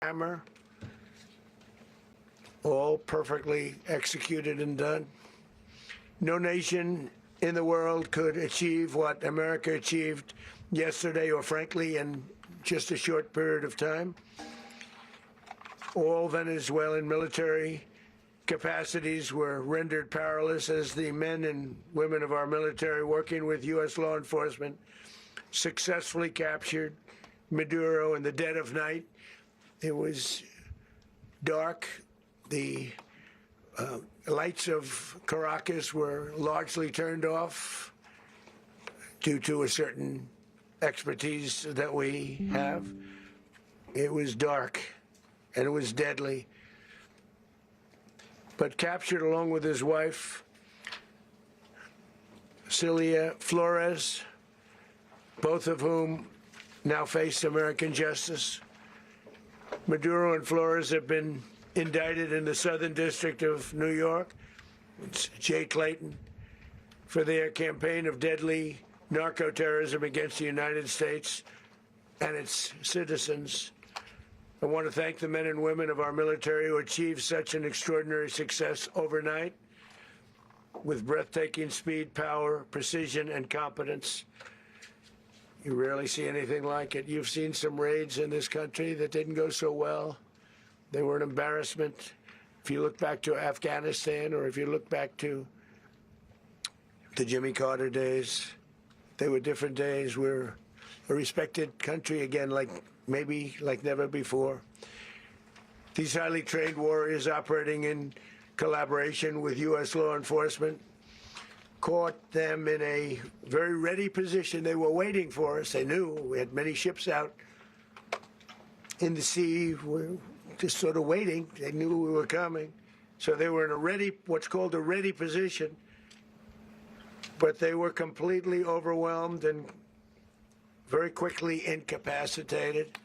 hammer, all perfectly executed and done. No nation in the world could achieve what America achieved yesterday, or frankly, in just a short period of time. All Venezuelan military capacities were rendered powerless as the men and women of our military, working with U.S. law enforcement, successfully captured Maduro in the dead of night. It was dark. The lights of Caracas were largely turned off due to a certain expertise that we have. It was dark and it was deadly. But captured along with his wife, Celia Flores, both of whom now face American justice. Maduro and Flores have been indicted in the Southern District of New York, it's Jay Clayton, for their campaign of deadly narco-terrorism against the United States and its citizens. I want to thank the men and women of our military who achieved such an extraordinary success overnight with breathtaking speed, power, precision, and competence. You rarely see anything like it. You've seen some raids in this country that didn't go so well. They were an embarrassment. If you look back to Afghanistan, or if you look back to the Jimmy Carter days, they were different days. We're a respected country again, maybe like never before. These highly trained warriors operating in collaboration with U.S. law enforcement caught them in a very ready position. They were waiting for us. They knew we had many ships out in the sea. We're just sort of waiting. They knew we were coming. So they were in a ready, what's called a ready position. But they were completely overwhelmed and very quickly incapacitated.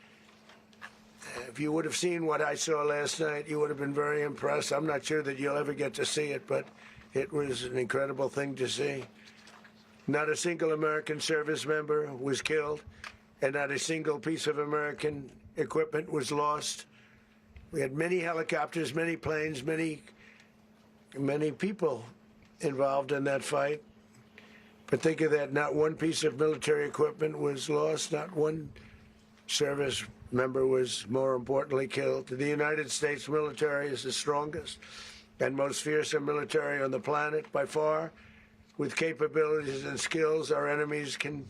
If you would have seen what I saw last night, you would have been very impressed. I'm not sure that you'll ever get to see it, but it was an incredible thing to see. Not a single American service member was killed, and not a single piece of American equipment was lost. We had many helicopters, many planes, many people involved in that fight. But think of that, not one piece of military equipment was lost, not one service member was, more importantly, killed. The United States military is the strongest and most fearsome military on the planet by far. With capabilities and skills our enemies can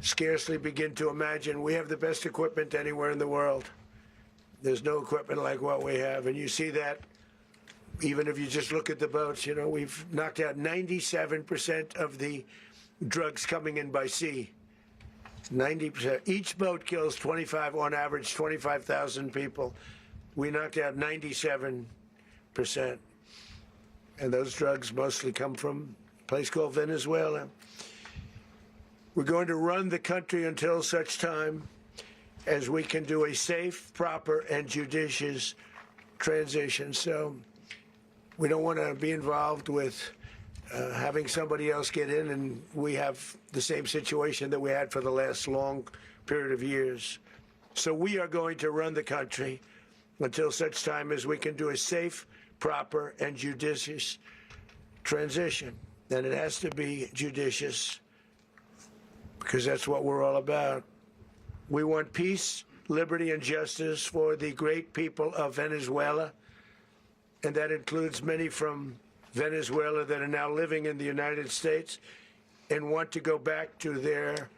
scarcely begin to imagine. We have the best equipment anywhere in the world. There's no equipment like what we have, and you see that even if you just look at the boats. You know, we've knocked out 97% of the drugs coming in by sea. 90%. Each boat kills on average, 25,000 people. We knocked out 97%. And those drugs mostly come from a place called Venezuela. We're going to run the country until such time as we can do a safe, proper, and judicious transition. So we don't want to be involved with having somebody else get in, and we have the same situation that we had for the last long period of years. So we are going to run the country until such time as we can do a safe, proper, and judicious transition. And it has to be judicious because that's what we're all about. We want peace, liberty, and justice for the great people of Venezuela, and that includes many from Venezuela that are now living in the United States and want to go back to their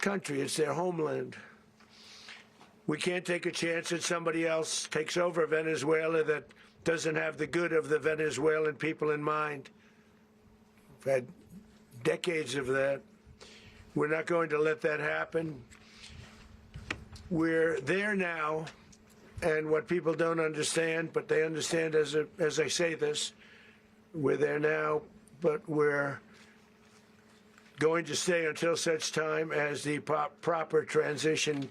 country. It's their homeland. We can't take a chance that somebody else takes over Venezuela that doesn't have the good of the Venezuelan people in mind. We've had decades of that. We're not going to let that happen. We're there now, and what people don't understand, but they understand as I say this, we're there now, but we're going to stay until such time as the proper transition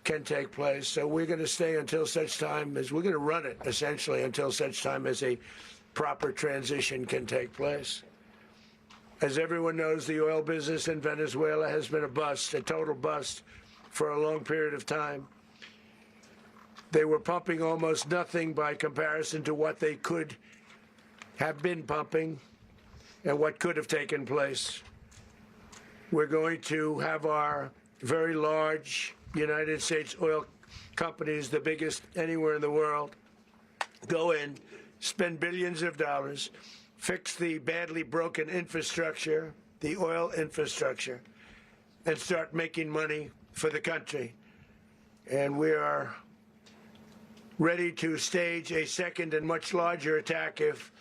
can take place. So we're going to stay until such time as we're going to run it, essentially, until such time as a proper transition can take place. As everyone knows, the oil business in Venezuela has been a bust, a total bust, for a long period of time. They were pumping almost nothing by comparison to what they could have been pumping and what could have taken place. We're going to have our very large United States oil companies, the biggest anywhere in the world, go in, spend billions of dollars, fix the badly broken infrastructure, the oil infrastructure, and start making money for the country. And we are ready to stage a second and much larger attack if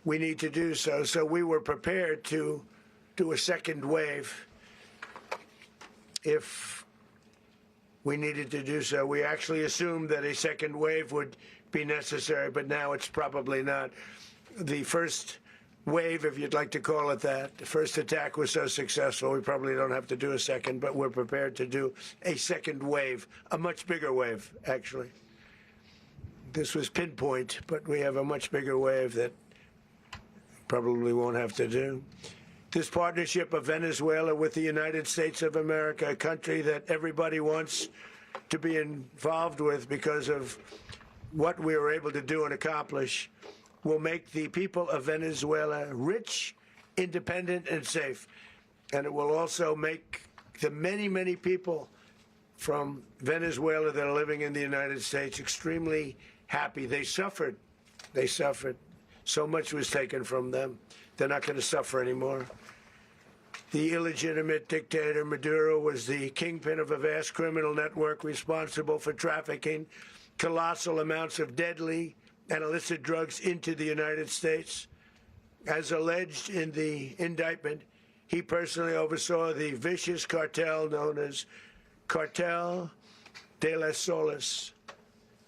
we need to do so. So we were prepared to do a second wave if we needed to do so. We actually assumed that a second wave would be necessary, but now it's probably not. The first wave, if you'd like to call it that, the first attack was so successful, we probably don't have to do a second, but we're prepared to do a second wave, a much bigger wave, actually. This was pinpoint, but we have a much bigger wave that probably won't have to do. This partnership of Venezuela with the United States of America, a country that everybody wants to be involved with because of what we were able to do and accomplish, will make the people of Venezuela rich, independent, and safe. And it will also make the many, many people from Venezuela that are living in the United States extremely happy. They suffered. They suffered. So much was taken from them. They're not going to suffer anymore. The illegitimate dictator Maduro was the kingpin of a vast criminal network responsible for trafficking colossal amounts of deadly and illicit drugs into the United States. As alleged in the indictment, he personally oversaw the vicious cartel known as Cartel de las Solas,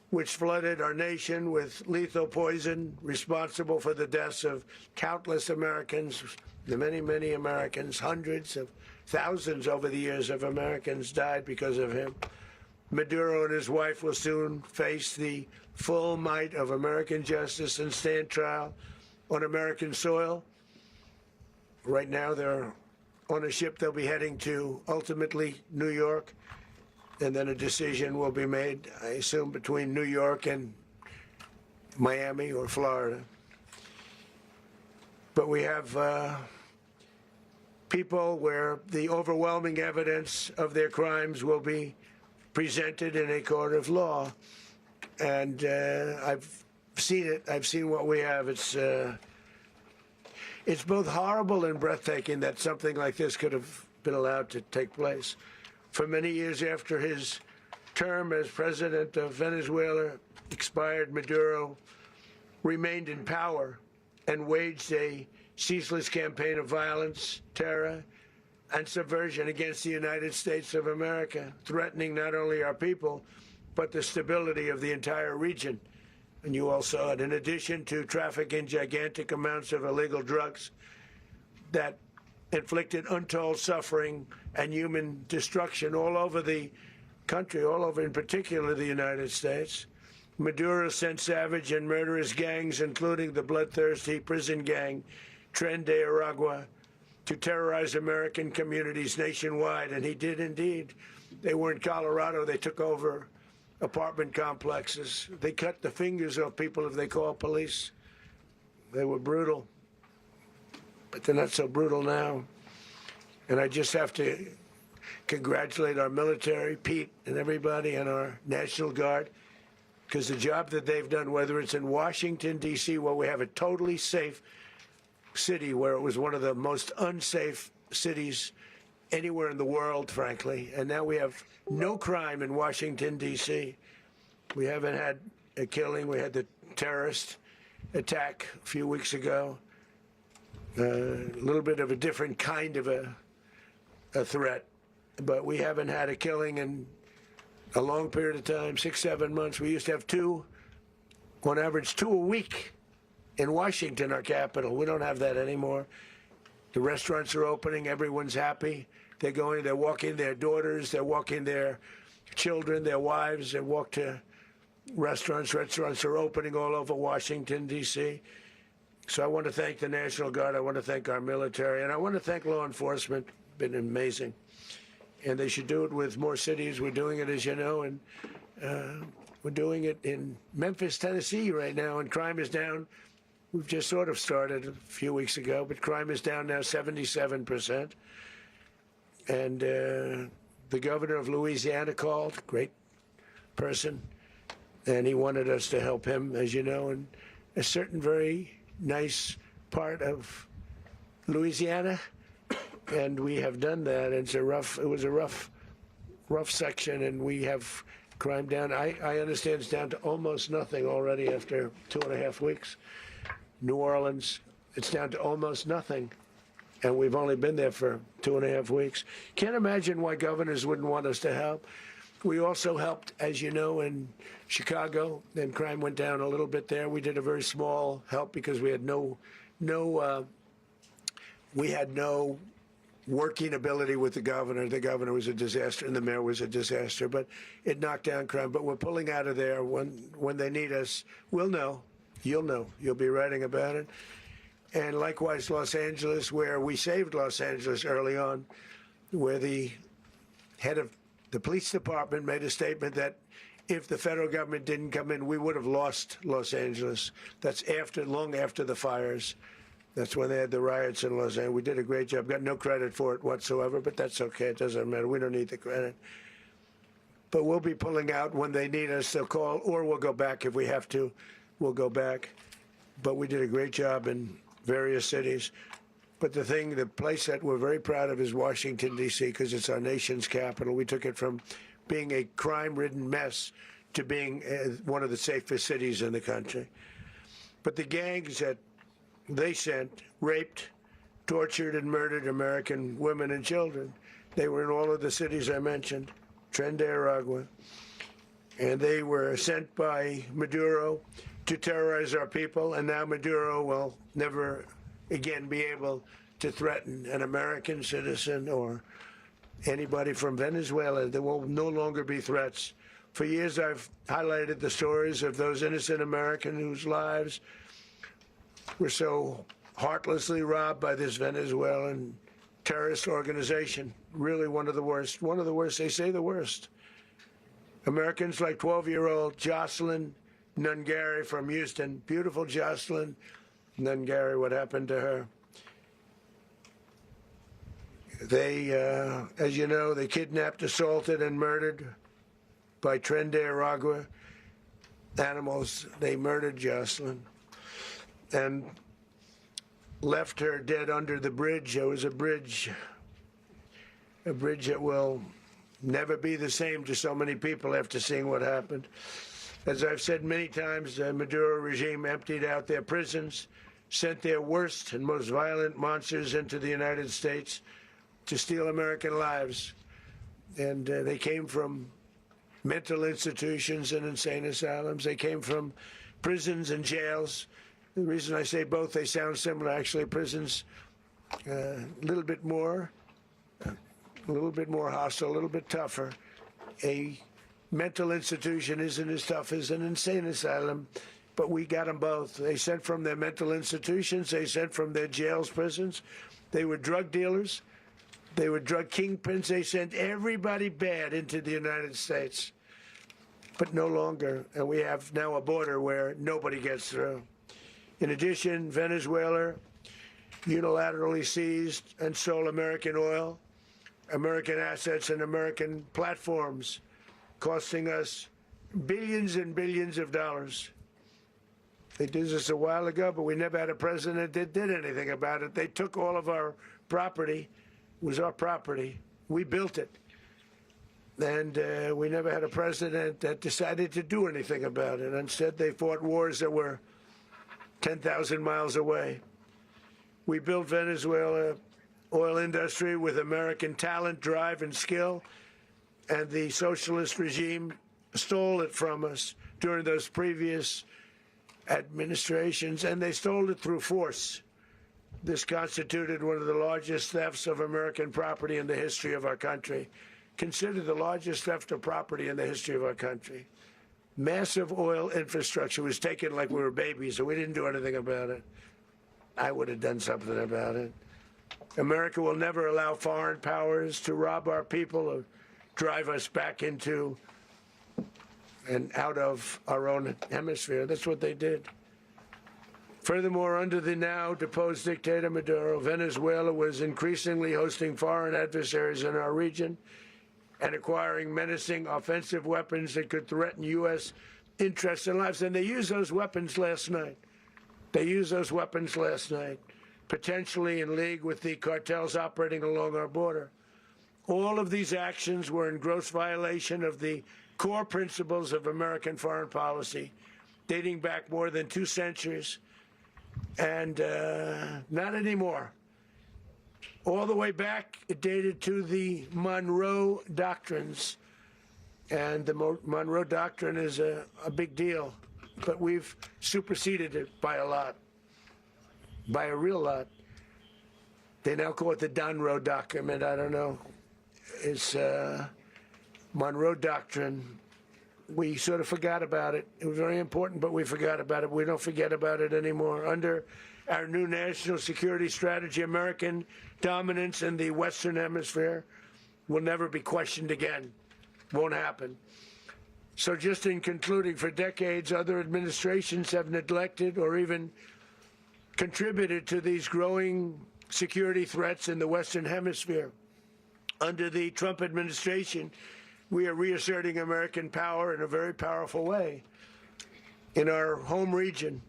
which flooded our nation with lethal poison, responsible for the deaths of countless Americans, the many, many Americans. Hundreds of thousands over the years of Americans died because of him. Maduro and his wife will soon face the full might of American justice and stand trial on American soil. Right now, they're on a ship. They'll be heading to, ultimately, New York, and then a decision will be made, I assume, between New York and Miami or Florida. But we have people where the overwhelming evidence of their crimes will be presented in a court of law. And I've seen it. I've seen what we have. It's both horrible and breathtaking that something like this could have been allowed to take place. For many years after his term as president of Venezuela expired, Maduro remained in power and waged a ceaseless campaign of violence, terror, and subversion against the United States of America, threatening not only our people, but the stability of the entire region. And you all saw it. In addition to trafficking gigantic amounts of illegal drugs that inflicted untold suffering and human destruction all over the country, all over, in particular, the United States, Maduro sent savage and murderous gangs, including the bloodthirsty prison gang Tren de Aragua, to terrorize American communities nationwide. And he did indeed. They were in Colorado. They took over apartment complexes. They cut the fingers off people if they call police. They were brutal. But they're not so brutal now. And I just have to congratulate our military, Pete and everybody, and our National Guard, because the job that they've done, whether it's in Washington, D.C., where we have a totally safe city, where it was one of the most unsafe cities anywhere in the world, frankly, and now we have no crime in Washington, D.C. We haven't had a killing. We had the terrorist attack a few weeks ago. A little bit of a different kind of a threat, but we haven't had a killing in a long period of time, 6, 7 months. We used to have two, on average, 2 a week in Washington, our capital. We don't have that anymore. The restaurants are opening. Everyone's happy. They're going, they're walking their daughters, they're walking their children, their wives. They walk to restaurants. Restaurants are opening all over Washington, D.C. So I want to thank the National Guard. I want to thank our military. And I want to thank law enforcement. Been amazing. And they should do it with more cities. We're doing it, as you know, in We're doing it in Memphis, Tennessee right now, and crime is down. We've just sort of started a few weeks ago, but crime is down now 77%. And the governor of Louisiana called, great person, and he wanted us to help him, as you know, in a certain very nice part of Louisiana, and we have done that. It was a rough section, and we have crime down. I understand it's down to almost nothing already after 2.5 weeks. New Orleans, it's down to almost nothing, and we've only been there for 2.5 weeks. Can't imagine why governors wouldn't want us to help. We also helped, as you know, in Chicago, and crime went down a little bit there. We did a very small help because we had no working ability with the governor. The governor was a disaster, and the mayor was a disaster. But it knocked down crime. But we're pulling out of there when they need us. We'll know. You'll know. You'll be writing about it. And likewise, Los Angeles, where we saved Los Angeles early on, where the head of the police department made a statement that if the federal government didn't come in, we would have lost Los Angeles. That's long after the fires. That's when they had the riots in Los Angeles. We did a great job. Got no credit for it whatsoever, but that's okay. It doesn't matter. We don't need the credit. But we'll be pulling out when they need us. They'll call, or we'll go back if we have to. We'll go back. But we did a great job in various cities. But the place that we're very proud of is Washington, D.C., because it's our nation's capital. We took it from being a crime-ridden mess to being one of the safest cities in the country. But the gangs that they sent raped, tortured, and murdered American women and children. They were in all of the cities I mentioned, Tren de Aragua, and they were sent by Maduro to terrorize our people, and now Maduro will never again be able to threaten an American citizen or anybody from Venezuela. There will no longer be threats. For years, I've highlighted the stories of those innocent Americans whose lives were so heartlessly robbed by this Venezuelan terrorist organization. Really one of the worst. One of the worst. They say the worst. Americans like 12-year-old Jocelyn Nungary from Houston. Beautiful Jocelyn Nungary. What happened to her? They, as you know, they kidnapped, assaulted, and murdered by Tren de Aragua animals. They murdered Jocelyn and left her dead under the bridge. There was a bridge that will never be the same to so many people after seeing what happened. As I've said many times, the Maduro regime emptied out their prisons, sent their worst and most violent monsters into the United States to steal American lives. And they came from mental institutions and insane asylums. They came from prisons and jails. The reason I say both, they sound similar. Actually, prisons a little bit more hostile, a little bit tougher. A mental institution isn't as tough as an insane asylum, but we got them both. They sent from their mental institutions. They sent from their jails, prisons. They were drug dealers. They were drug kingpins. They sent everybody bad into the United States, but no longer. And we have now a border where nobody gets through. In addition, Venezuela unilaterally seized and sold American oil, American assets, and American platforms, costing us billions and billions of dollars. They did this a while ago, but we never had a president that did anything about it. They took all of our property. It was our property. We built it. And we never had a president that decided to do anything about it. Instead, they fought wars that were 10,000 miles away. We built Venezuela oil industry with American talent, drive, and skill, and the socialist regime stole it from us during those previous administrations, and they stole it through force. This constituted one of the largest thefts of American property in the history of our country. Considered the largest theft of property in the history of our country. Massive oil infrastructure was taken like we were babies, and we didn't do anything about it. I would have done something about it. America will never allow foreign powers to rob our people or drive us back into and out of our own hemisphere. That's what they did. Furthermore, under the now deposed dictator Maduro, Venezuela was increasingly hosting foreign adversaries in our region and acquiring menacing offensive weapons that could threaten U.S. interests and lives. And they used those weapons last night. Potentially in league with the cartels operating along our border. All of these actions were in gross violation of the core principles of American foreign policy, dating back more than 2 centuries, and not anymore. All the way back, it dated to the Monroe Doctrines, and the Monroe Doctrine is a big deal, but we've superseded it by a lot, by a real lot. They now call it the Monroe Document. I don't know. It's Monroe Doctrine. We sort of forgot about it. It was very important, but we forgot about it. We don't forget about it anymore. Under our new national security strategy, American dominance in the Western Hemisphere will never be questioned again. Won't happen. So just in concluding, for decades, other administrations have neglected or even contributed to these growing security threats in the Western Hemisphere. Under the Trump administration, we are reasserting American power in a very powerful way in our home region.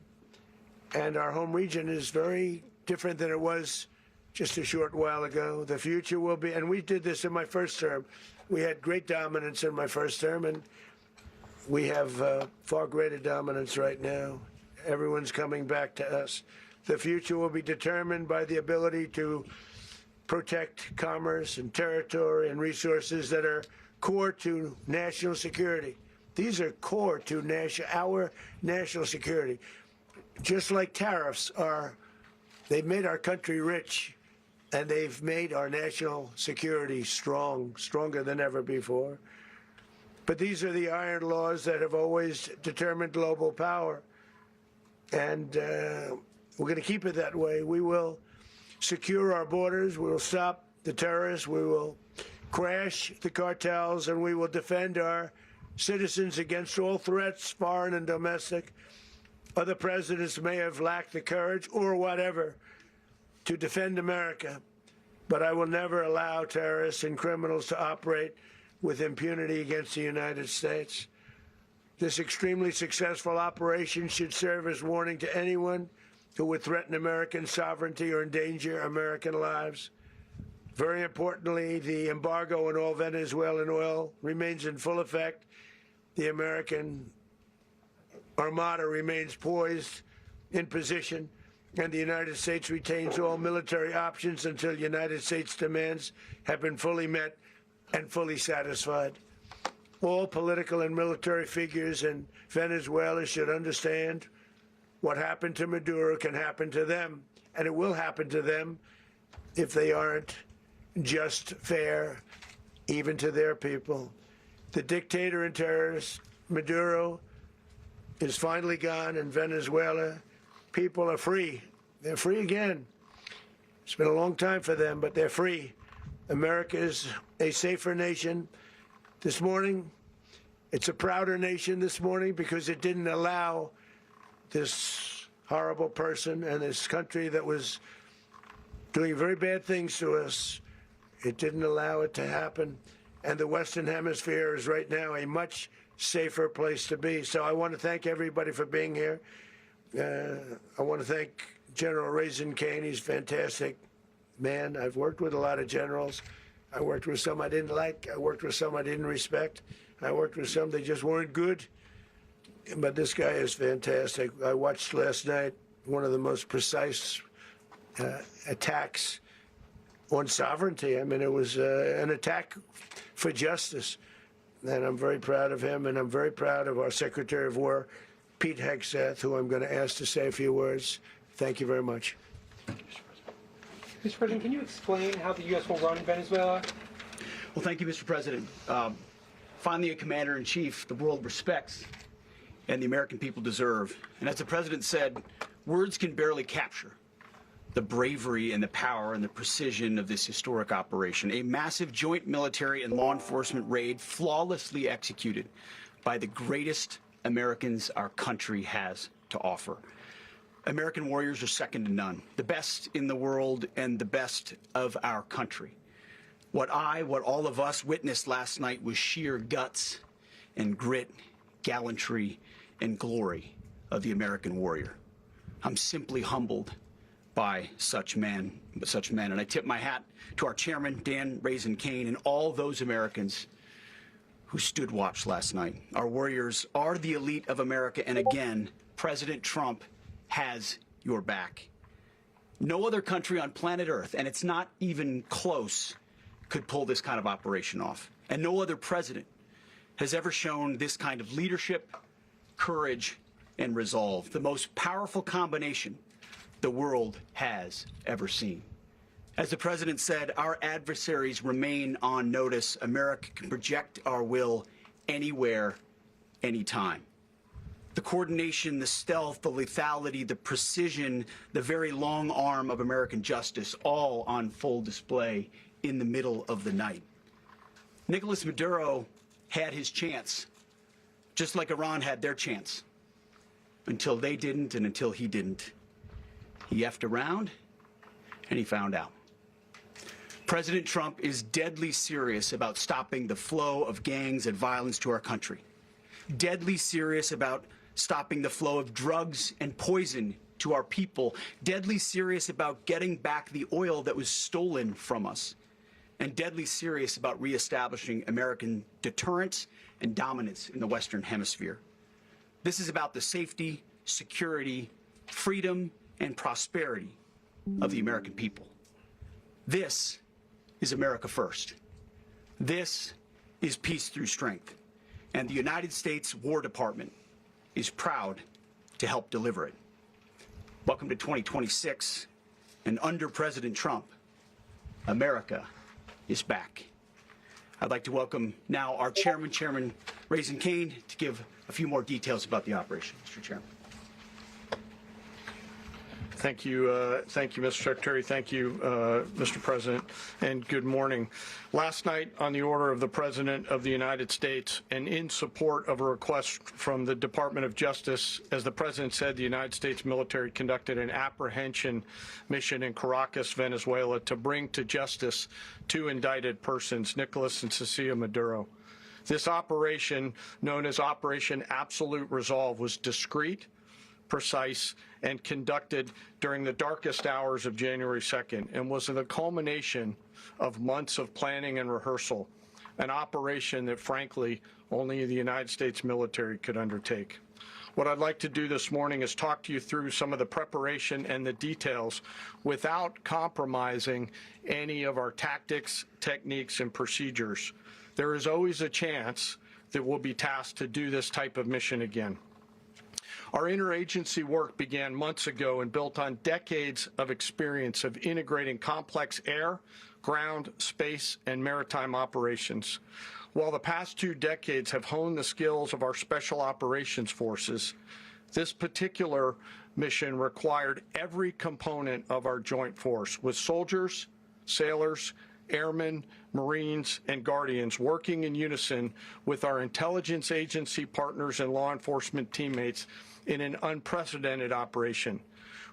And our home region is very different than it was just a short while ago. The future will be, and we did this in my first term. We had great dominance in my first term, and we have far greater dominance right now. Everyone's coming back to us. The future will be determined by the ability to protect commerce and territory and resources that are core to national security. These are core to our national security. Just like tariffs they've made our country rich, and they've made our national security stronger than ever before. But these are the iron laws that have always determined global power. And we're going to keep it that way. We will secure our borders. We will stop the terrorists. We will crash the cartels, and we will defend our citizens against all threats, foreign and domestic. Other presidents may have lacked the courage or whatever to defend America, but I will never allow terrorists and criminals to operate with impunity against the United States. This extremely successful operation should serve as warning to anyone who would threaten American sovereignty or endanger American lives. Very importantly, the embargo on all Venezuelan oil remains in full effect. The American Armada remains poised in position, and the United States retains all military options until United States demands have been fully met and fully satisfied. All political and military figures in Venezuela should understand what happened to Maduro can happen to them, and it will happen to them if they aren't just fair, even to their people. The dictator and terrorist, Maduro, is finally gone in Venezuela. People are free. They're free again. It's been a long time for them, but they're free. America is a safer nation. This morning, it's a prouder nation this morning because it didn't allow this horrible person and this country that was doing very bad things to us. It didn't allow it to happen. And the Western Hemisphere is right now a much safer place to be. So I want to thank everybody for being here. I want to thank General Raisin Kane. He's a fantastic man. I've worked with a lot of generals. I worked with some I didn't like. I worked with some I didn't respect. I worked with some that just weren't good. But this guy is fantastic. I watched last night one of the most precise attacks on sovereignty. I mean, it was an attack for justice. And I'm very proud of him, and I'm very proud of our Secretary of War, Pete Hegseth, who I'm going to ask to say a few words. Thank you very much. Mr. President, can you explain how the U.S. will run Venezuela? Well, thank you, Mr. President. Finally, a commander-in-chief the world respects and the American people deserve. And as the President said, words can barely capture the bravery and the power and the precision of this historic operation. A massive joint military and law enforcement raid flawlessly executed by the greatest Americans our country has to offer. American warriors are second to none, the best in the world and the best of our country. What all of us witnessed last night was sheer guts and grit, gallantry, and glory of the American warrior. I'm simply humbled by such men, and I tip my hat to our chairman, Dan Raisin Kane, and all those Americans who stood watch last night. Our warriors are the elite of America, and again, President Trump has your back. No other country on planet Earth, and it's not even close, could pull this kind of operation off. And no other president has ever shown this kind of leadership, courage, and resolve, the most powerful combination the world has ever seen. As the president said, our adversaries remain on notice. America can project our will anywhere, anytime. The coordination, the stealth, the lethality, the precision, the very long arm of American justice, all on full display in the middle of the night. Nicolás Maduro had his chance, just like Iran had their chance, until they didn't and until he didn't. He effed around and he found out. President Trump is deadly serious about stopping the flow of gangs and violence to our country. Deadly serious about stopping the flow of drugs and poison to our people. Deadly serious about getting back the oil that was stolen from us. And deadly serious about reestablishing American deterrence and dominance in the Western Hemisphere. This is about the safety, security, freedom, and prosperity of the American people. This is America first. This is peace through strength. And the United States War Department is proud to help deliver it. Welcome to 2026, and under President Trump, America is back. I'd like to welcome now our chairman, Chairman Raisin Kane, to give a few more details about the operation. Mr. Chairman. Thank you, Mr. Secretary. Thank you, Mr. President, and good morning. Last night, on the order of the President of the United States and in support of a request from the Department of Justice, as the President said, the United States military conducted an apprehension mission in Caracas, Venezuela, to bring to justice two indicted persons, Nicolás and Cecilia Maduro. This operation, known as Operation Absolute Resolve, was discreet, precise, and conducted during the darkest hours of January 2nd and was the culmination of months of planning and rehearsal, an operation that, frankly, only the United States military could undertake. What I'd like to do this morning is talk to you through some of the preparation and the details without compromising any of our tactics, techniques, and procedures. There is always a chance that we'll be tasked to do this type of mission again. Our interagency work began months ago and built on decades of experience of integrating complex air, ground, space, and maritime operations. While the past 2 decades have honed the skills of our special operations forces, this particular mission required every component of our joint force, with soldiers, sailors, airmen, Marines, and Guardians working in unison with our intelligence agency partners and law enforcement teammates in an unprecedented operation.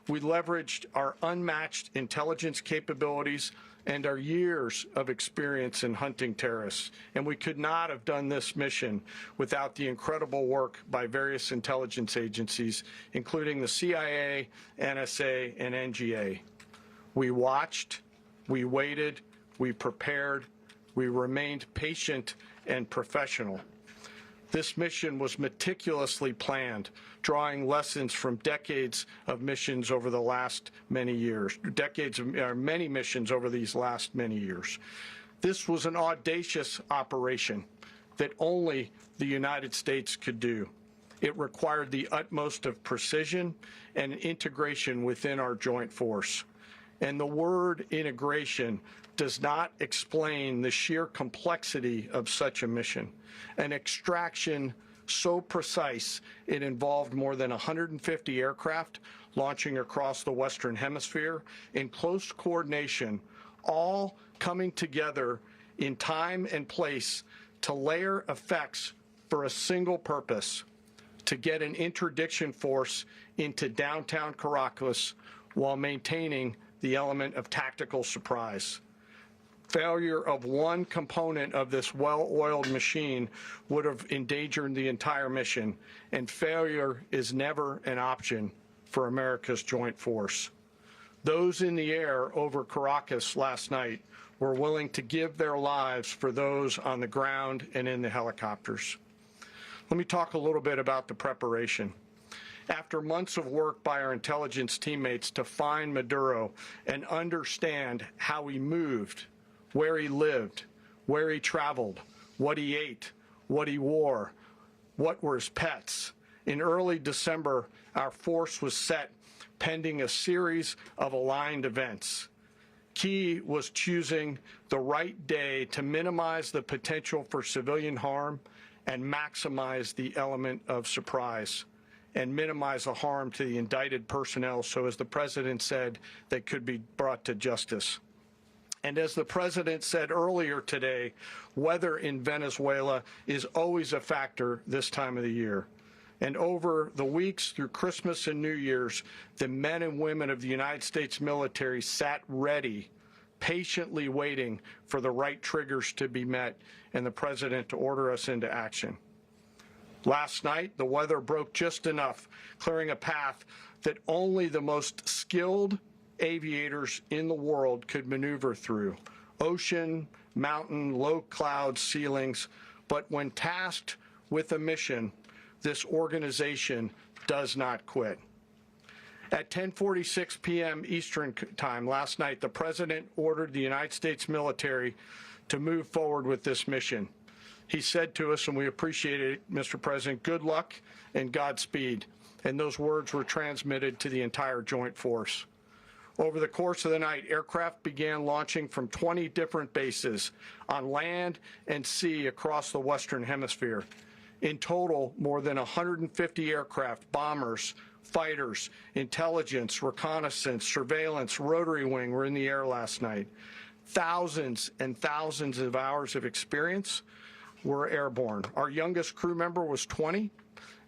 We leveraged our unmatched intelligence capabilities and our years of experience in hunting terrorists, and we could not have done this mission without the incredible work by various intelligence agencies, including the CIA, NSA, and NGA. We watched, we waited, we prepared, we remained patient and professional. This mission was meticulously planned, drawing lessons from decades of missions over the last many years, many missions over these last many years. This was an audacious operation that only the United States could do. It required the utmost of precision and integration within our joint force. And the word integration does not explain the sheer complexity of such a mission. An extraction so precise it involved more than 150 aircraft launching across the Western Hemisphere in close coordination, all coming together in time and place to layer effects for a single purpose: to get an interdiction force into downtown Caracas while maintaining the element of tactical surprise. Failure of one component of this well-oiled machine would have endangered the entire mission, and failure is never an option for America's joint force. Those in the air over Caracas last night were willing to give their lives for those on the ground and in the helicopters. Let me talk a little bit about the preparation. After months of work by our intelligence teammates to find Maduro and understand how he moved, where he lived, where he traveled, what he ate, what he wore, what were his pets, in early December, our force was set pending a series of aligned events. Key was choosing the right day to minimize the potential for civilian harm and maximize the element of surprise, and minimize the harm to the indicted personnel, so as the President said, they could be brought to justice. And as the President said earlier today, weather in Venezuela is always a factor this time of the year. And over the weeks through Christmas and New Year's, the men and women of the United States military sat ready, patiently waiting for the right triggers to be met and the President to order us into action. Last night, the weather broke just enough, clearing a path that only the most skilled aviators in the world could maneuver through. Ocean, mountain, low cloud ceilings. But when tasked with a mission, this organization does not quit. At 10:46 p.m. Eastern Time last night, the President ordered the United States military to move forward with this mission. He said to us, and we appreciate it, Mr. President, good luck and Godspeed. And those words were transmitted to the entire joint force. Over the course of the night, aircraft began launching from 20 different bases on land and sea across the Western Hemisphere. In total, more than 150 aircraft, bombers, fighters, intelligence, reconnaissance, surveillance, rotary wing were in the air last night. Thousands and thousands of hours of experience were airborne. Our youngest crew member was 20,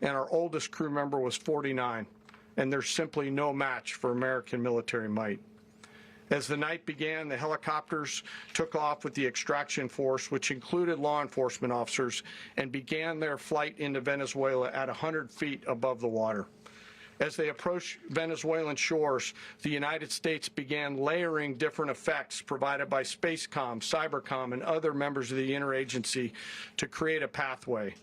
and our oldest crew member was 49. And there's simply no match for American military might. As the night began, the helicopters took off with the extraction force, which included law enforcement officers, and began their flight into Venezuela at 100 feet above the water. As they approached Venezuelan shores, the United States began layering different effects provided by Spacecom, Cybercom, and other members of the interagency to create a pathway.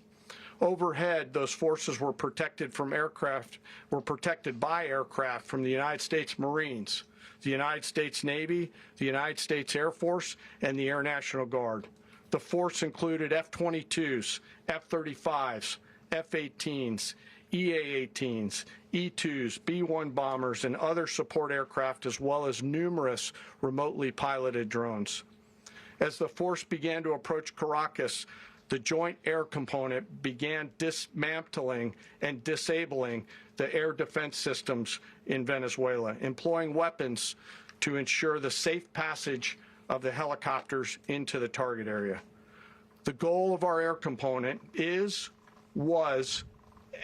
Overhead, those forces were protected by aircraft from the United States Marines, the United States Navy, the United States Air Force, and the Air National Guard. The force included F-22s, F-35s, F-18s, EA-18s, E-2s, B-1 bombers, and other support aircraft, as well as numerous remotely piloted drones. As the force began to approach Caracas, the Joint Air Component began dismantling and disabling the air defense systems in Venezuela, employing weapons to ensure the safe passage of the helicopters into the target area. The goal of our air component was,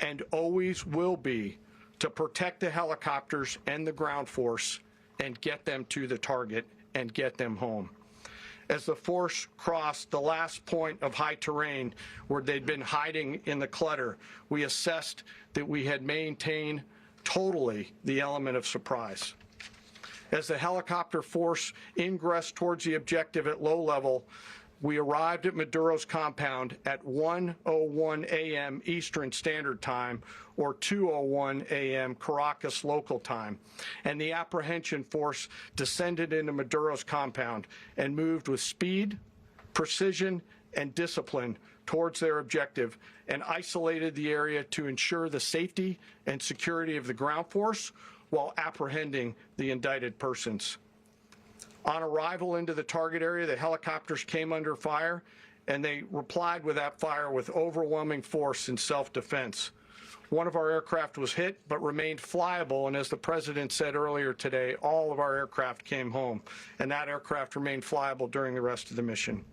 and always will be to protect the helicopters and the ground force and get them to the target and get them home. As the force crossed the last point of high terrain where they'd been hiding in the clutter, we assessed that we had maintained totally the element of surprise. As the helicopter force ingressed towards the objective at low level, we arrived at Maduro's compound at 1:01 a.m. Eastern Standard Time, or 2:01 a.m. Caracas local time, and the apprehension force descended into Maduro's compound and moved with speed, precision, and discipline towards their objective, and isolated the area to ensure the safety and security of the ground force while apprehending the indicted persons. On arrival into the target area, the helicopters came under fire, and they replied with that fire with overwhelming force in self-defense. One of our aircraft was hit, but remained flyable, and as the President said earlier today, all of our aircraft came home, and that aircraft remained flyable during the rest of the mission.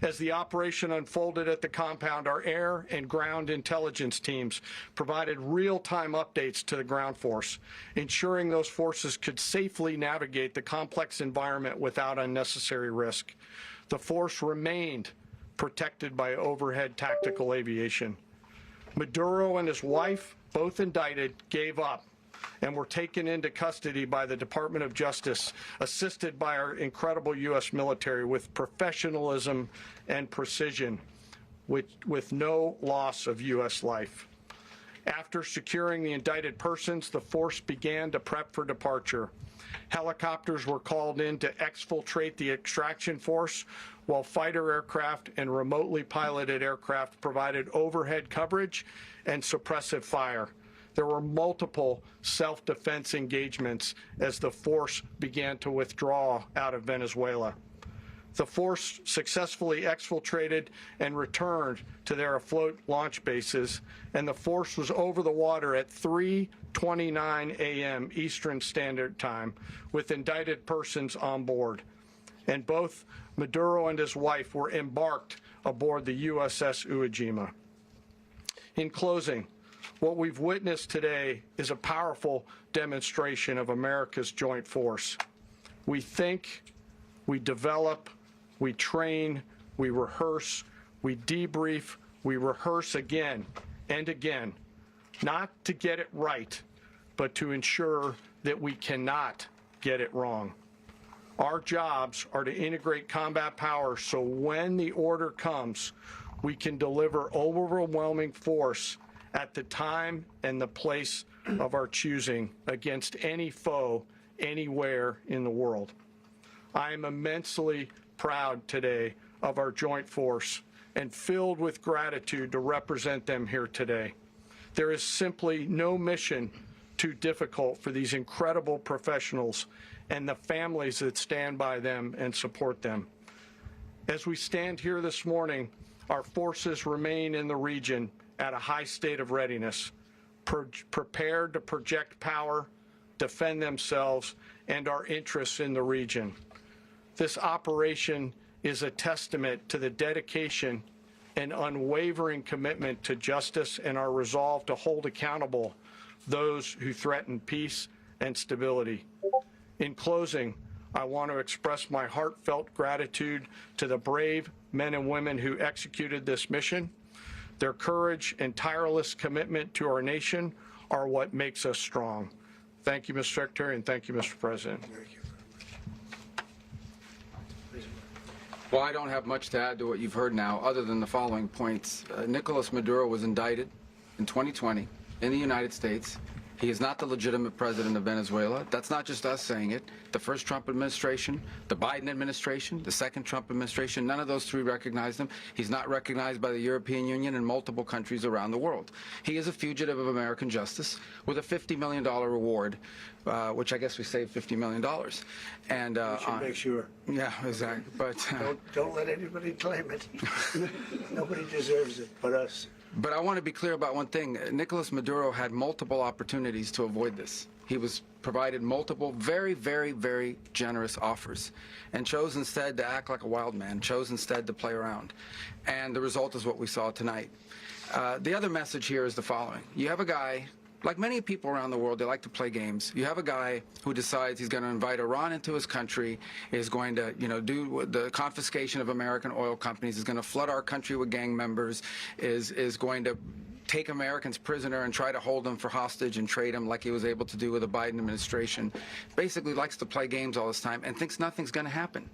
As the operation unfolded at the compound, our air and ground intelligence teams provided real-time updates to the ground force, ensuring those forces could safely navigate the complex environment without unnecessary risk. The force remained protected by overhead tactical aviation. Maduro and his wife, both indicted, gave up and were taken into custody by the Department of Justice, assisted by our incredible U.S. military with professionalism and precision, with no loss of U.S. life. After securing the indicted persons, the force began to prep for departure. Helicopters were called in to exfiltrate the extraction force, while fighter aircraft and remotely piloted aircraft provided overhead coverage and suppressive fire. There were multiple self-defense engagements as the force began to withdraw out of Venezuela. The force successfully exfiltrated and returned to their afloat launch bases, and the force was over the water at 3:29 a.m. Eastern Standard Time with indicted persons on board. And both Maduro and his wife were embarked aboard the USS Iwo Jima. In closing, what we've witnessed today is a powerful demonstration of America's joint force. We think, we develop, we train, we rehearse, we debrief, we rehearse again and again, not to get it right, but to ensure that we cannot get it wrong. Our jobs are to integrate combat power so when the order comes, we can deliver overwhelming force at the time and the place of our choosing against any foe anywhere in the world. I am immensely proud today of our joint force and filled with gratitude to represent them here today. There is simply no mission too difficult for these incredible professionals and the families that stand by them and support them. As we stand here this morning, our forces remain in the region at a high state of readiness, prepared to project power, defend themselves, and our interests in the region. This operation is a testament to the dedication and unwavering commitment to justice and our resolve to hold accountable those who threaten peace and stability. In closing, I want to express my heartfelt gratitude to the brave men and women who executed this mission. Their courage and tireless commitment to our nation are what makes us strong. Thank you, Mr. Secretary, and thank you, Mr. President. Well, I don't have much to add to what you've heard now, other than the following points. Nicolás Maduro was indicted in 2020 in the United States. He is not the legitimate president of Venezuela. That's not just us saying it. The first Trump administration, the Biden administration, the second Trump administration, none of those three recognized him. He's not recognized by the European Union and multiple countries around the world. He is a fugitive of American justice with a $50 million reward, which I guess we saved $50 million. And We should make sure. yeah, exactly. But Don't let anybody claim it. Nobody deserves it but us. But I want to be clear about one thing. Nicolás Maduro had multiple opportunities to avoid this. He was provided multiple very, very, very generous offers and chose instead to act like a wild man, chose instead to play around. And the result is what we saw tonight. The other message here is the following. You have a guy, like many people around the world, they like to play games. You have a guy who decides he's going to invite Iran into his country, is going to, do the confiscation of American oil companies, is going to flood our country with gang members, is going to take Americans prisoner and try to hold them for hostage and trade them like he was able to do with the Biden administration. Basically likes to play games all this time and thinks nothing's going to happen.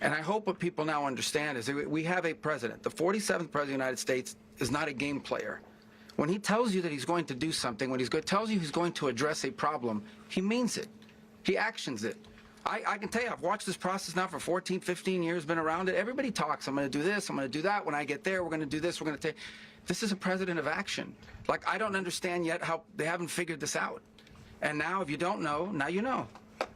And I hope what people now understand is that we have a president. The 47th president of the United States is not a game player. When he tells you that he's going to do something, when he tells you he's going to address a problem, he means it. He actions it. I can tell you, I've watched this process now for 14, 15 years, been around it. Everybody talks. I'm going to do this. I'm going to do that. When I get there, we're going to do this. We're going to take. This is a president of action. Like, I don't understand yet how they haven't figured this out. And now, if you don't know, now you know.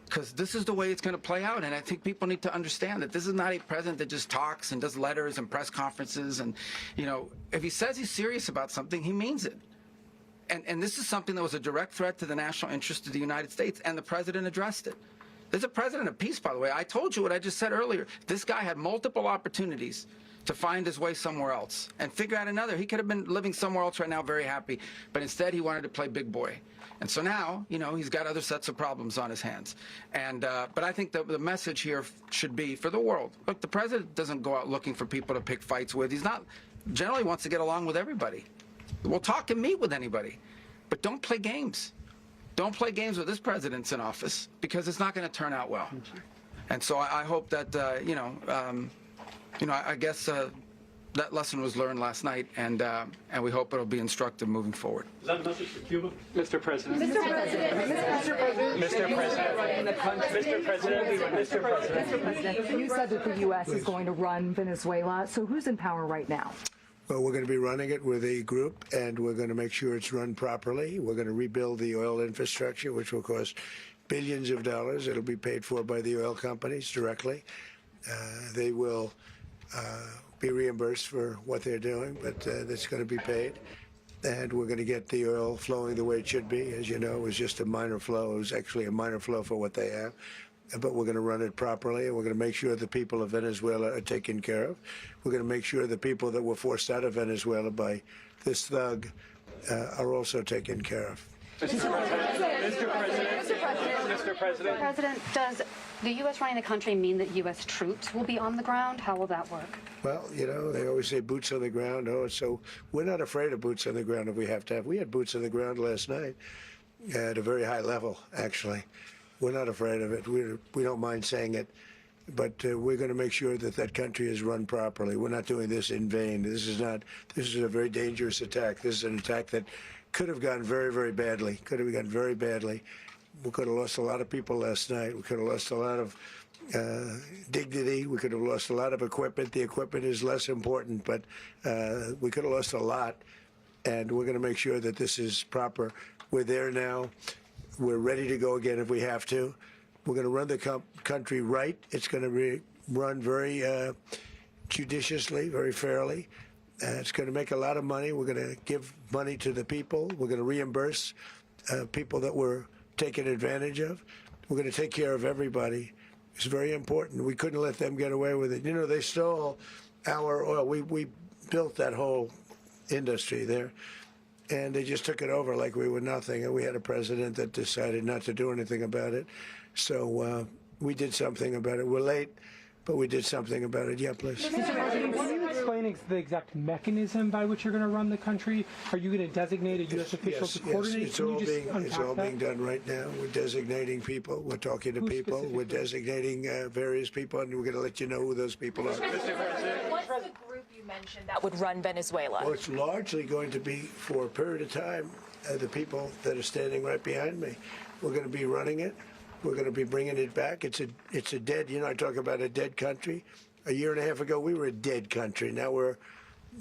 Because this is the way it's going to play out. And I think people need to understand that this is not a president that just talks and does letters and press conferences. And, if he says he's serious about something, he means it. And this is something that was a direct threat to the national interest of the United States, and the president addressed it. There's a president of peace, by the way. I told you what I just said earlier. This guy had multiple opportunities to find his way somewhere else and figure out another. He could have been living somewhere else right now, very happy, but instead he wanted to play big boy. And so now, you know, he's got other sets of problems on his hands. And but I think the message here should be for the world. Look, the president doesn't go out looking for people to pick fights with. He's not generally wants to get along with everybody. We'll talk and meet with anybody, but don't play games. Don't play games with this president's in office, because it's not going to turn out well. And so I hope that I guess that lesson was learned last night, and we hope it'll be instructive moving forward. Is that a message for Cuba? Mr. President. Mr. President. You said that the U.S. is going to run Venezuela. So who's in power right now? Well, we're going to be running it with a group, and we're going to make sure it's run properly. We're going to rebuild the oil infrastructure, which will cost billions of dollars. It'll be paid for by the oil companies directly. They will be reimbursed for what they're doing, but that's going to be paid. And we're going to get the oil flowing the way it should be. As you know, it was just a minor flow. It was actually a minor flow for what they have. But we're going to run it properly, and we're going to make sure the people of Venezuela are taken care of. We're going to make sure the people that were forced out of Venezuela by this thug are also taken care of. Mr. President. Does the U.S. running the country mean that U.S. troops will be on the ground? How will that work? Well, you know, they always say boots on the ground. Oh, so we're not afraid of boots on the ground if we have to have. We had boots on the ground last night at a very high level, actually. We're not afraid of it. We don't mind saying it, but we're going to make sure that that country is run properly. We're not doing this in vain. This is a very dangerous attack. This is an attack that could have gone very, very badly. Could have gone very badly. We could have lost a lot of people last night. We could have lost a lot of dignity. We could have lost a lot of equipment. The equipment is less important, but we could have lost a lot. And we're going to make sure that this is proper. We're there now. We're ready to go again if we have to. We're going to run the country right. It's going to be run very judiciously, very fairly. It's going to make a lot of money. We're going to give money to the people. We're going to reimburse people that were taken advantage of. We're going to take care of everybody. It's very important. We couldn't let them get away with it. You know, they stole our oil. We built that whole industry there, and they just took it over like we were nothing. And we had a president that decided not to do anything about it. So we did something about it. We're late, but we did something about it. Yeah, please. Mr. President, can you explain the exact mechanism by which you're going to run the country? Are you going to designate a U.S. official to coordinate? It's all being done right now. We're designating people. We're talking to people. We're designating various people, and we're going to let you know who those people are. What's the group you mentioned that would run Venezuela? Well, it's largely going to be, for a period of time, the people that are standing right behind me. We're going to be running it. We're going to be bringing it back. It's a dead, I talk about a dead country. A year and a half ago, we were a dead country. Now we're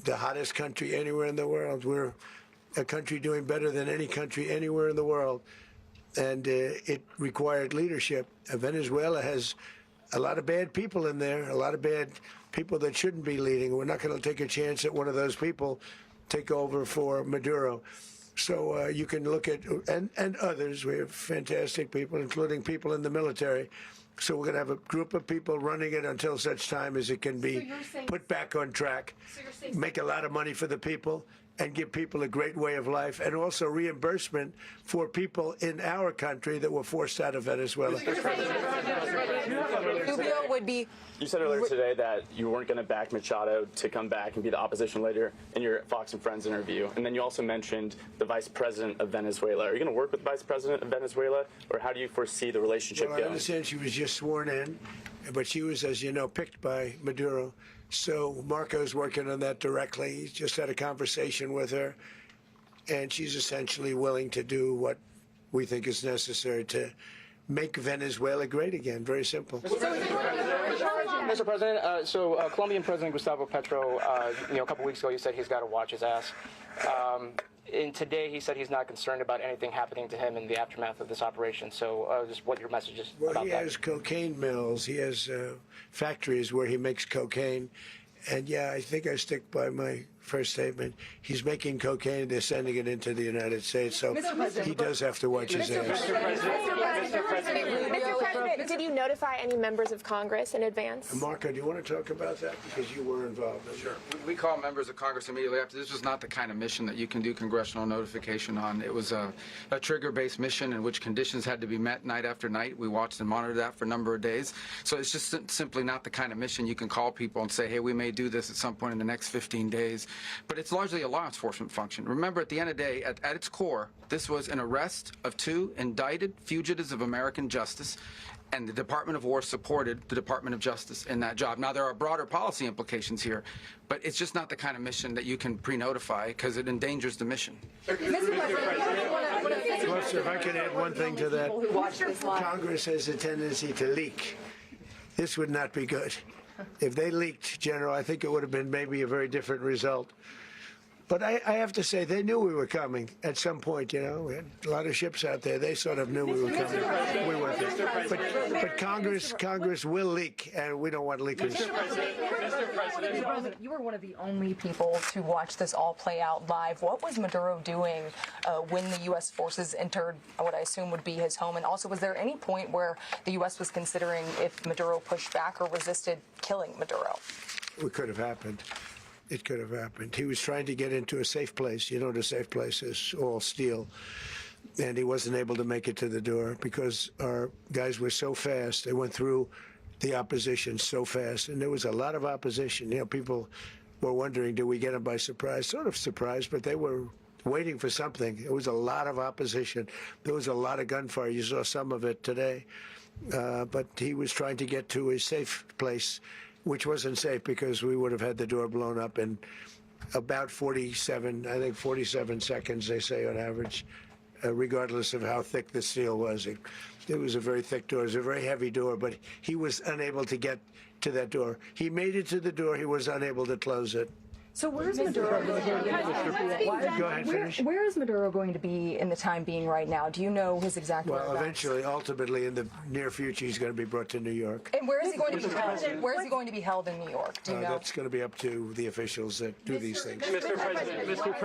the hottest country anywhere in the world. We're a country doing better than any country anywhere in the world. And it required leadership. Venezuela has a lot of bad people in there, a lot of bad people that shouldn't be leading. We're not going to take a chance that one of those people take over for Maduro. So you can look at, and others, we have fantastic people, including people in the military. So we're going to have a group of people running it until such time as it can be put back on track, make a lot of money for the people, and give people a great way of life, and also reimbursement for people in our country that were forced out of Venezuela. Rubio would be. You said earlier today that you weren't going to back Machado to come back and be the opposition leader in your Fox and Friends interview. And then you also mentioned the vice president of Venezuela. Are you going to work with the vice president of Venezuela, or how do you foresee the relationship Well, going? I understand she was just sworn in, but she was, as you know, picked by Maduro. So Marco's working on that directly. He's just had a conversation with her, and she's essentially willing to do what we think is necessary to make Venezuela great again. Very simple. Mr. President, Colombian President Gustavo Petro, a couple weeks ago, he said he's got to watch his ass. And today, he said he's not concerned about anything happening to him in the aftermath of this operation. So, just what your message is about that? Well, he has cocaine mills. He has factories where he makes cocaine. And yeah, I think I stick by my first statement. He's making cocaine. They're sending it into the United States. So he does have to watch his ass. Mr. President, did you notify any members of Congress in advance? Marco, do you want to talk about that? Because you were involved in it. Sure. We call members of Congress immediately after. This was not the kind of mission that you can do congressional notification on. It was a trigger-based mission in which conditions had to be met night after night. We watched and monitored that for a number of days. So it's just simply not the kind of mission you can call people and say, hey, we may do this at some point in the next 15 days. But it's largely a law enforcement function. Remember, at the end of the day, at its core, this was an arrest of 2 indicted fugitives of American justice, and the Department of War supported the Department of Justice in that job. Now, there are broader policy implications here, but it's just not the kind of mission that you can pre-notify because it endangers the mission. Well, sir, if I can add one thing to that, Congress has a tendency to leak. This would not be good. If they leaked, General, I think it would have been maybe a very different result. But I have to say, they knew we were coming at some point, you know. We had a lot of ships out there. They sort of knew we were coming. We weren't there. But Congress will leak, and we don't want leakers. Mr. President, you were one of the only people to watch this all play out live. What was Maduro doing when the U.S. forces entered what I assume would be his home? And also, was there any point where the U.S. was considering if Maduro pushed back or resisted killing Maduro? It could have happened. It could have happened. He was trying to get into a safe place. You know, the safe place is all steel. And he wasn't able to make it to the door because our guys were so fast. They went through the opposition so fast. And there was a lot of opposition. You know, people were wondering, do we get them by surprise? Sort of surprised, but they were waiting for something. There was a lot of opposition. There was a lot of gunfire. You saw some of it today. But he was trying to get to a safe place, which wasn't safe because we would have had the door blown up in about 47 seconds, they say on average, regardless of how thick the steel was. It was a very thick door. It was a very heavy door, but he was unable to get to that door. He made it to the door. He was unable to close it. So where's Maduro? Go ahead, finish. Where is Maduro going to be in the time being right now? Do you know his exact Well, whereabouts? eventually, ultimately, in the near future, he's going to be brought to New York. And where is he going to be held? Where is he going to be held in New York? Do you know? That's going to be up to the officials that do these things. Mr.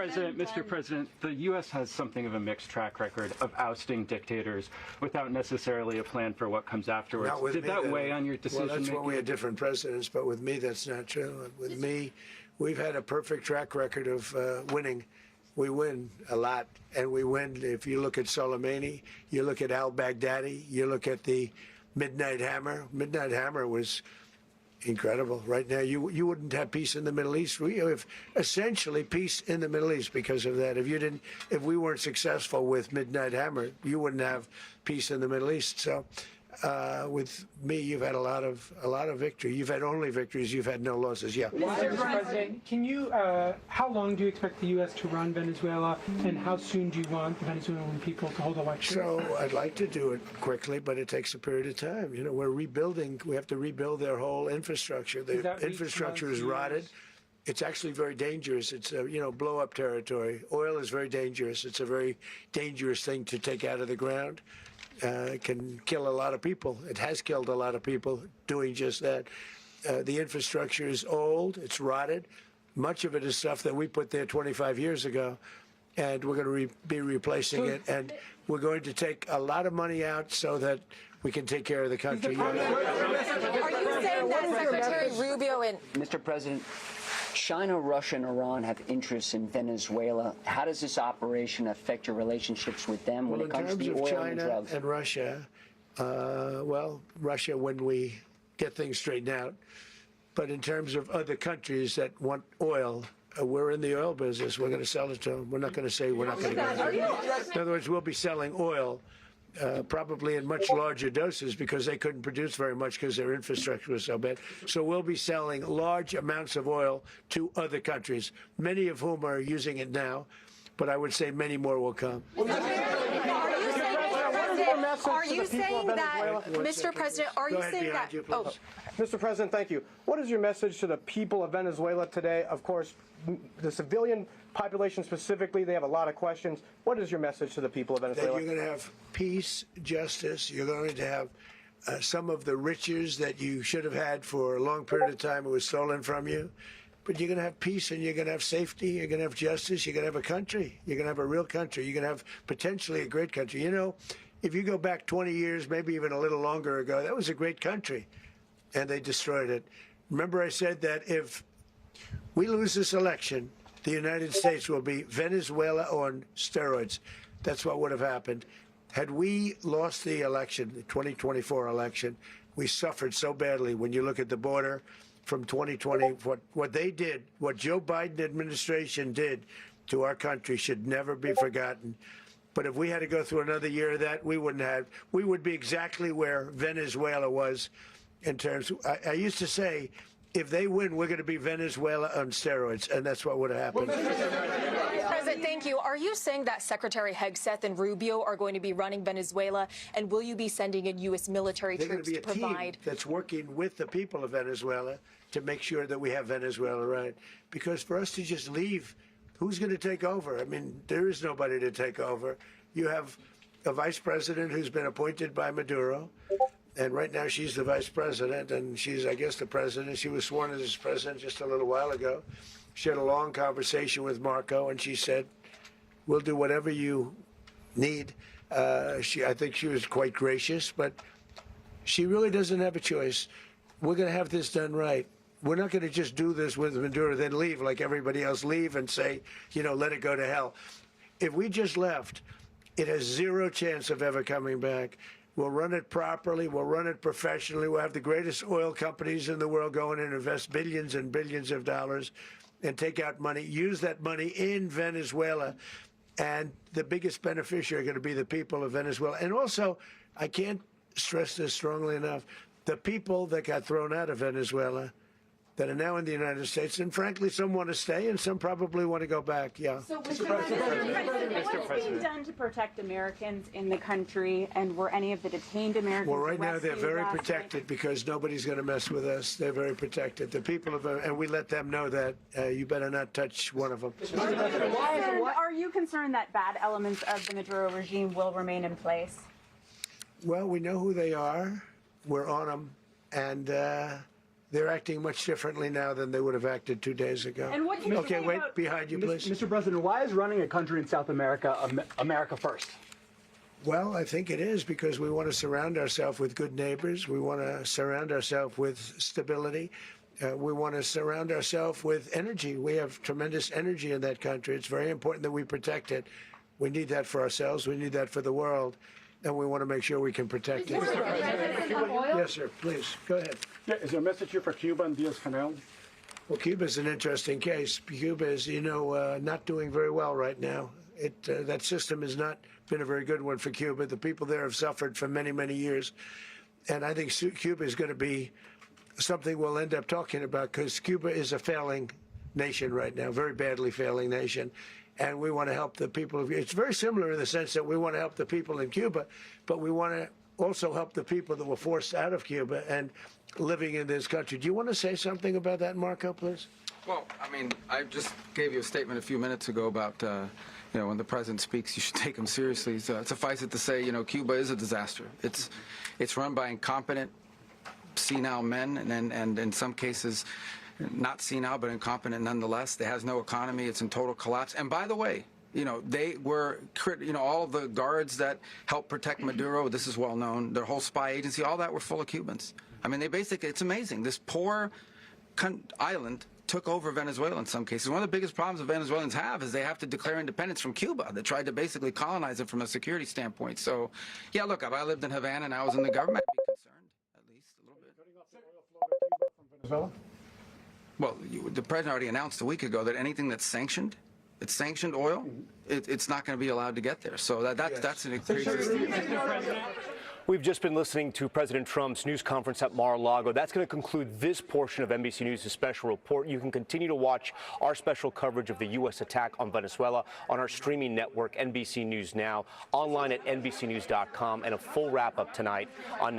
President, the U.S. has something of a mixed track record of ousting dictators without necessarily a plan for what comes afterwards. Not with Did me, that though. weigh on your decision Well, that's when we had different presidents, but with me, that's not true. With me, we've had a perfect track record of winning. We win a lot, and we win. If you look at Soleimani, you look at al-Baghdadi, you look at the Midnight Hammer. Midnight Hammer was incredible. Right now, you wouldn't have peace in the Middle East. We have essentially peace in the Middle East because of that. If we weren't successful with Midnight Hammer, you wouldn't have peace in the Middle East. So, with me, you've had a lot of victory. You've had only victories. You've had no losses. Yeah. Mr. President, can you? How long do you expect the U.S. to run Venezuela, and how soon do you want the Venezuelan people to hold elections? So I'd like to do it quickly, but it takes a period of time. You know, we're rebuilding. We have to rebuild their whole infrastructure. The infrastructure is rotted. It's actually very dangerous. It's blow-up territory. Oil is very dangerous. It's a very dangerous thing to take out of the ground. It can kill a lot of people. It has killed a lot of people doing just that. The infrastructure is old. It's rotted. Much of it is stuff that we put there 25 years ago, and we're going to be replacing it. And we're going to take a lot of money out so that we can take care of the country. Are you saying that Secretary Rubio and Mr. President, China, Russia, and Iran have interests in Venezuela. How does this operation affect your relationships with them when it comes to the oil and drugs? In terms of China and Russia, Russia when we get things straightened out. But in terms of other countries that want oil, we're in the oil business. We're going to sell it to them. We're not going to say we're not going to get it. In other words, we'll be selling oil. Probably in much larger doses because they couldn't produce very much because their infrastructure was so bad. So we'll be selling large amounts of oil to other countries, many of whom are using it now, but I would say many more will come. Are you saying that, Mr. President, are you saying that? Oh, Mr. President, thank you. What is your message to the people of Venezuela today? Of course, the civilian population specifically, they have a lot of questions. What is your message to the people of Venezuela? That you're going to have peace, justice. You're going to have some of the riches that you should have had for a long period of time. It was stolen from you. but you're going to have peace and you're going to have safety, you're going to have justice, you're going to have a country, you're going to have a real country, you're going to have potentially a great country. You know, if you go back 20 years, maybe even a little longer ago, that was a great country, and they destroyed it. Remember I said that if we lose this election, the United States will be Venezuela on steroids. That's what would have happened. Had we lost the election, the 2024 election, we suffered so badly. When you look at the border from 2020, what they did, what Joe Biden administration did to our country should never be forgotten. But if we had to go through another year of that, we would be exactly where Venezuela was in terms. I used to say, if they win, we're going to be Venezuela on steroids, and that's what would have happened. President, thank you. Are you saying that Secretary Hegseth and Rubio are going to be running Venezuela, and will you be sending in U.S. military troops to provide? They're going to be a team that's working with the people of Venezuela to make sure that we have Venezuela right. Because for us to just leave, who's going to take over? I mean, there is nobody to take over. You have a vice president who's been appointed by Maduro. And right now she's the vice president, and she's, I guess, the president. She was sworn as president just a little while ago. She had a long conversation with Marco, and she said, we'll do whatever you need. I think she was quite gracious, but she really doesn't have a choice. We're going to have this done right. We're not going to just do this with Maduro, then leave like everybody else, leave and say, you know, let it go to hell. If we just left, it has zero chance of ever coming back. We'll run it properly. We'll run it professionally. We'll have the greatest oil companies in the world go in and invest billions and billions of dollars and take out money, use that money in Venezuela. And the biggest beneficiary are going to be the people of Venezuela. And also, I can't stress this strongly enough, the people that got thrown out of Venezuela that are now in the United States, and frankly, some want to stay and some probably want to go back. Yeah. So, Mr. President, what's being done to protect Americans in the country, and were any of the detained Americans Well, right now they're very last protected night? because nobody's going to mess with us. They're very protected. The people of, and we let them know that you better not touch one of them. Are you concerned that bad elements of the Maduro regime will remain in place? Well, we know who they are. We're on them, and they're acting much differently now than they would have acted 2 days ago. And what do you okay, say wait, about behind you, please. Mr. President, why is running a country in South America America first? Well, I think it is because we want to surround ourselves with good neighbors. We want to surround ourselves with stability. We want to surround ourselves with energy. We have tremendous energy in that country. It's very important that we protect it. We need that for ourselves. We need that for the world. And we want to make sure we can protect it. Yes, sir. Please, go ahead. Yeah, is there a message here for Cuba and Diaz-Canel? Well, Cuba is an interesting case. Cuba is, you know, not doing very well right now. That system has not been a very good one for Cuba. The people there have suffered for many, many years. And I think Cuba is going to be something we'll end up talking about because Cuba is a failing nation right now, very badly failing nation. And we want to help the people of it's very similar in the sense that we want to help the people in Cuba, but we want to also help the people that were forced out of Cuba and living in this country. Do you want to say something about that, Marco, please? Well, I mean, I just gave you a statement a few minutes ago about, you know, when the president speaks, you should take him seriously. So suffice it to say, you know, Cuba is a disaster. It's run by incompetent, senile men, and in some cases, not senile, but incompetent nonetheless. It has no economy. It's in total collapse. And by the way, you know, they were, you know, all of the guards that helped protect Maduro, this is well known, their whole spy agency, all that were full of Cubans. I mean, they basically, it's amazing. This poor island took over Venezuela in some cases. One of the biggest problems the Venezuelans have is they have to declare independence from Cuba. They tried to basically colonize it from a security standpoint. So, yeah, look, if I lived in Havana and I was in the government, I'd be concerned, at least a little bit. Venezuela? Well, the president already announced a week ago that anything that's sanctioned, it's sanctioned oil, it's not going to be allowed to get there. So that's an pre-existing. We've just been listening to President Trump's news conference at Mar-a-Lago. That's going to conclude this portion of NBC News' special report. You can continue to watch our special coverage of the U.S. attack on Venezuela on our streaming network, NBC News Now, online at NBCnews.com, and a full wrap-up tonight on